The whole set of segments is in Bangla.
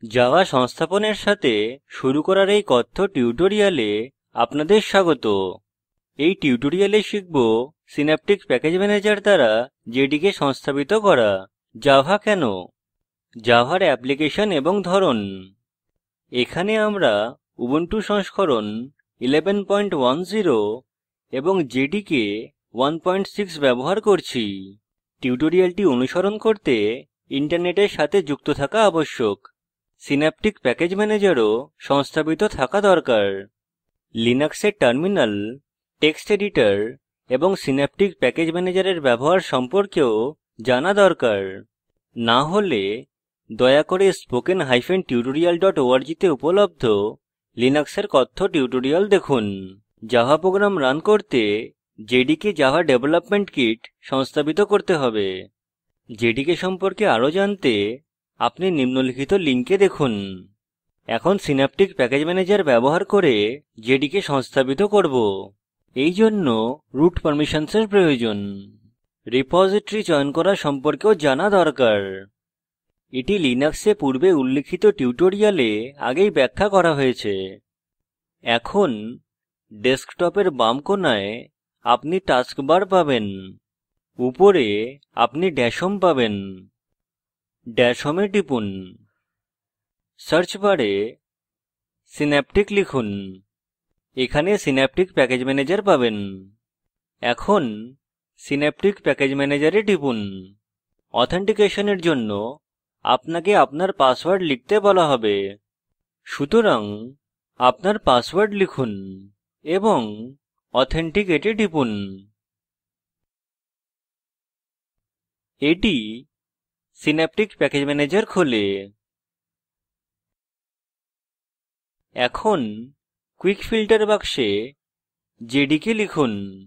জাভা সংস্থাপনের সাথে শুরু করার এই কথ্য টিউটোরিয়ালে আপনাদের স্বাগত। এই টিউটোরিয়ালে শিখব সিন্যাপটিক প্যাকেজ ম্যানেজার দ্বারা জেডিকে সংস্থাপিত করা, জাভা কেন, জাভার অ্যাপ্লিকেশন এবং ধরন। এখানে আমরা উবুন্টু সংস্করণ 1110 এবং জেডিকে 16 ব্যবহার করছি। টিউটোরিয়ালটি অনুসরণ করতে ইন্টারনেটের সাথে যুক্ত থাকা আবশ্যক। সিন্যাপটিক প্যাকেজ ম্যানেজারও সংস্থাপিত থাকা দরকার। লিনাক্সের টার্মিনাল, টেক্সট এডিটর এবং সিন্যাপটিক প্যাকেজ ম্যানেজারের ব্যবহার সম্পর্কেও জানা দরকার। না হলে দয়া করে spoken-tutorial.org তে উপলব্ধ লিনাক্সের কথ্য টিউটোরিয়াল দেখুন। জাভা প্রোগ্রাম রান করতে জেডিকে জাভা ডেভেলপমেন্ট কিট সংস্থাপিত করতে হবে। জেডিকে সম্পর্কে আরো জানতে আপনি নিম্নলিখিত লিঙ্কে দেখুন। এখন সিন্যাপটিক প্যাকেজ ম্যানেজার ব্যবহার করে জেডিকে সংস্থাপিত করব। এই জন্য রুট পারমিশনসের প্রয়োজন। রিপোজিটরি চয়ন করা সম্পর্কেও জানা দরকার। এটি লিনাক্সে পূর্বে উল্লিখিত টিউটোরিয়ালে আগেই ব্যাখ্যা করা হয়েছে। এখন ডেস্কটপের বাম কোণায় আপনি টাস্কবার পাবেন। উপরে আপনি ড্যাশ হোম পাবেন। ড্যাশ হোমে টিপুন। সার্চ বারে সিন্যাপটিক লিখুন। এখানে সিন্যাপটিক প্যাকেজ ম্যানেজার পাবেন। এখন সিন্যাপটিক প্যাকেজ ম্যানেজারে টিপুন। অথেন্টিকেশনের জন্য আপনাকে আপনার পাসওয়ার্ড লিখতে বলা হবে, সুতরাং আপনার পাসওয়ার্ড লিখুন এবং অথেন্টিকেটে টিপুন। এটি সিন্যাপটিক প্যাকেজ ম্যানেজার খোলে। এখন কুইক ফিল্টার বাক্সে জেডিকে লিখুন।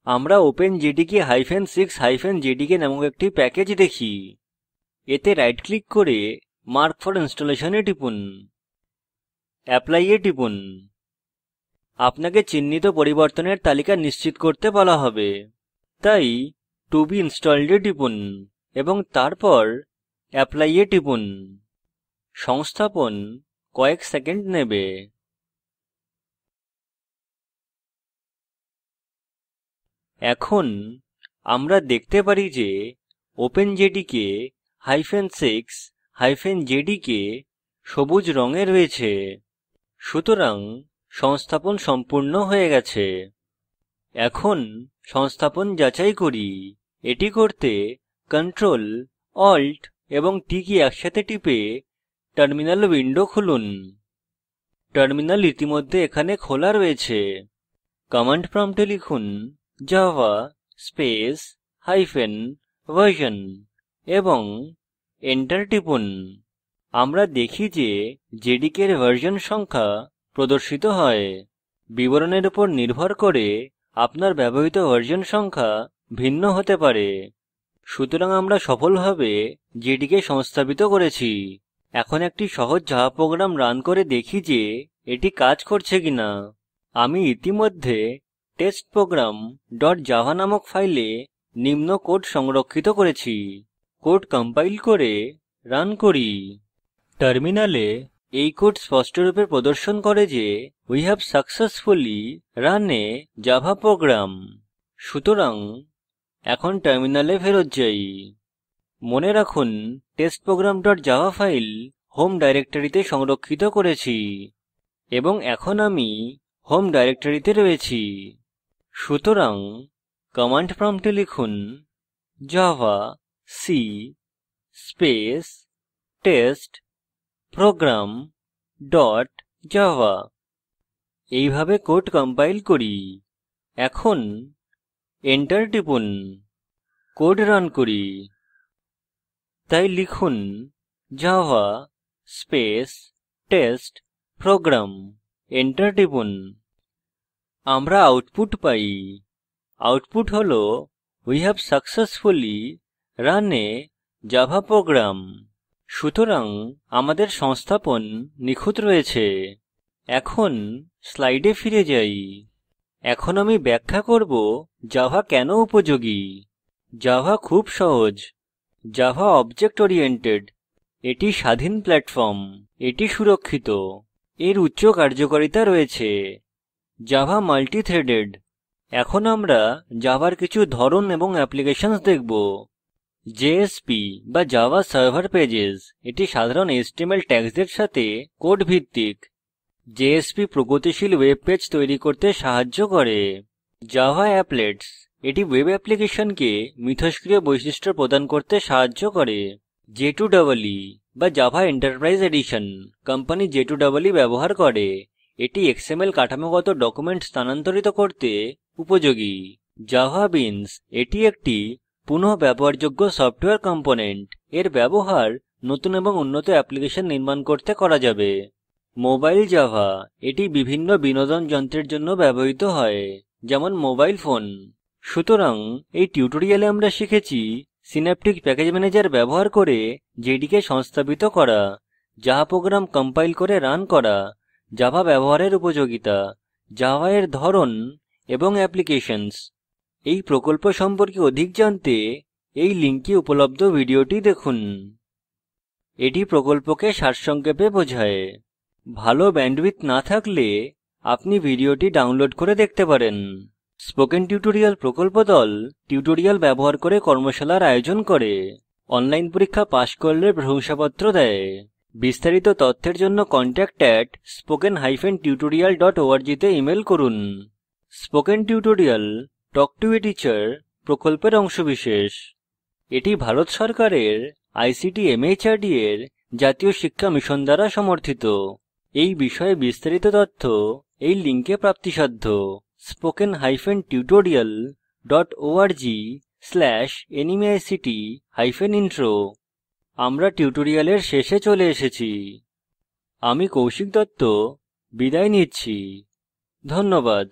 আমরা openjdk-6-jdk নামক একটি প্যাকেজ দেখি। এতে রাইট ক্লিক করে মার্ক ফর ইনস্টলেশন এ টিপুন। অ্যাপ্লাই এ টিপুন। আপনাকে চিহ্নিত পরিবর্তনের তালিকা নিশ্চিত করতে বলা হবে, তাই to be installed এ টিপুন এবং তারপর অ্যাপ্লাই এ টিপুন। সংস্থাপন কয়েক সেকেন্ড নেবে। এখন আমরা দেখতে পারি যে openjdk-6-jdk সবুজ রঙে রয়েছে, সুতরাং সংস্থাপন সম্পূর্ণ হয়ে গেছে। এখন সংস্থাপন যাচাই করি। এটি করতে Ctrl, Alt এবং T কী একসাথে টিপে টার্মিনাল উইন্ডো খুলুন। টার্মিনাল ইতিমধ্যে এখানে খোলা রয়েছে। কমান্ড প্রম্পটে লিখুন java space hyphen version এবং এন্টার টিপুন। আমরা দেখি যে জেডিকে এর ভার্সন সংখ্যা প্রদর্শিত হয়। বিবরণের উপর নির্ভর করে আপনার ব্যবহৃত ভার্সন সংখ্যা ভিন্ন হতে পারে, সুতরাং আমরা সফলভাবে জেডিকে সংস্থাপিত করেছি। এখন একটি সহজ জাভা প্রোগ্রাম রান করে দেখি যে এটি কাজ করছে কিনা। আমি ইতিমধ্যে testprogram.java নামক ফাইলে নিম্ন কোড সংরক্ষিত করেছি। কোড কম্পাইল করে রান করি। টার্মিনালে এই কোড স্পষ্টরূপে প্রদর্শন করে যে we have successfully run a java program। সুতরাং এখন টার্মিনালে ফেরত যাই। মনে রাখুন testprogram.java ফাইল হোম ডাইরেক্টরিতে সংরক্ষিত করেছি এবং এখন আমি হোম ডাইরেক্টরিতে রয়েছি। সুতরাং কমান্ড প্রম্পটে লিখুন java c space test program dot java। এইভাবে কোড কম্পাইল করি। এখন এন্টার টিপুন। কোড রান করি। তাই লিখুন java space test program। Enter টিপুন। আমরা আউটপুট পাই। আউটপুট হল we have successfully run a java program। সুতরাং আমাদের সংস্থাপন নিখুঁত রয়েছে। এখন স্লাইডে ফিরে যাই। এখন আমি ব্যাখ্যা করব জাভা কেন উপযোগী। জাভা খুব সহজ। জাভা অবজেক্ট ওরিয়েন্টেড এটি স্বাধীন প্ল্যাটফর্ম, এটি সুরক্ষিত, এর উচ্চ কার্যকারিতা রয়েছে। Java multi-threaded. এখন আমরা জাভার কিছু ধরন এবং অ্যাপ্লিকেশনস দেখব। জেএসপি বা জাভা সার্ভার পেজেস, এটি সাধারণ HTML ট্যাগসের সাথে কোড ভিত্তিক। জেএসপি প্রগতিশীল ওয়েব পেজ তৈরি করতে সাহায্য করে। জাভা অ্যাপলেটস, এটি ওয়েব অ্যাপ্লিকেশনকে মিথস্ক্রিয় বৈশিষ্ট্য প্রদান করতে সাহায্য করে। J2EE বা Java enterprise addition, company J2EE ব্যবহার করে। এটি XML কাঠামোগত ডকুমেন্ট স্থানান্তরিত করতে উপযোগী। জাভা বিনস, এটি একটি পুনঃব্যবহারযোগ্য সফটওয়্যার কম্পোনেন্ট। এর ব্যবহার নতুন এবং উন্নত অ্যাপ্লিকেশন নির্মাণ করতে করা যাবে। মোবাইল জাভা, এটি বিভিন্ন বিনোদন যন্ত্রের জন্য ব্যবহৃত হয়, যেমন মোবাইল ফোন। সুতরাং এই টিউটোরিয়ালে আমরা শিখেছি সিন্যাপটিক প্যাকেজ ম্যানেজার ব্যবহার করে জেডিকে সংস্থাপিত করা, জাভা প্রোগ্রাম কম্পাইল করে রান করা, জাভা ব্যবহারের উপযোগিতা, জাভা এর ধরন এবং অ্যাপ্লিকেশনস। এই প্রকল্প সম্পর্কে অধিক জানতে এই লিঙ্কে উপলব্ধ ভিডিওটি দেখুন। এটি প্রকল্পকে সারসংক্ষেপে বোঝায়। ভালো ব্যান্ডউইডথ না থাকলে আপনি ভিডিওটি ডাউনলোড করে দেখতে পারেন। স্পোকেন টিউটোরিয়াল প্রকল্প দল টিউটোরিয়াল ব্যবহার করে কর্মশালার আয়োজন করে। অনলাইন পরীক্ষা পাস করলে প্রশংসাপত্র দেয়। বিস্তারিত তথ্যের জন্য contact@spoken-tutorial.org তে ইমেল করুন। Spoken tutorial talk to a teacher প্রকল্পের অংশবিশেষ। এটি ভারত সরকারের আইসিটি MHRD এর জাতীয় শিক্ষা মিশন দ্বারা সমর্থিত। এই বিষয়ে বিস্তারিত তথ্য এই লিঙ্কে প্রাপ্তিসাধ্য। spoken-tutorial.org/nmeict-intro। আমরা টিউটোরিয়ালের শেষে চলে এসেছি। আমি কৌশিক দত্ত বিদায় নিচ্ছি। ধন্যবাদ।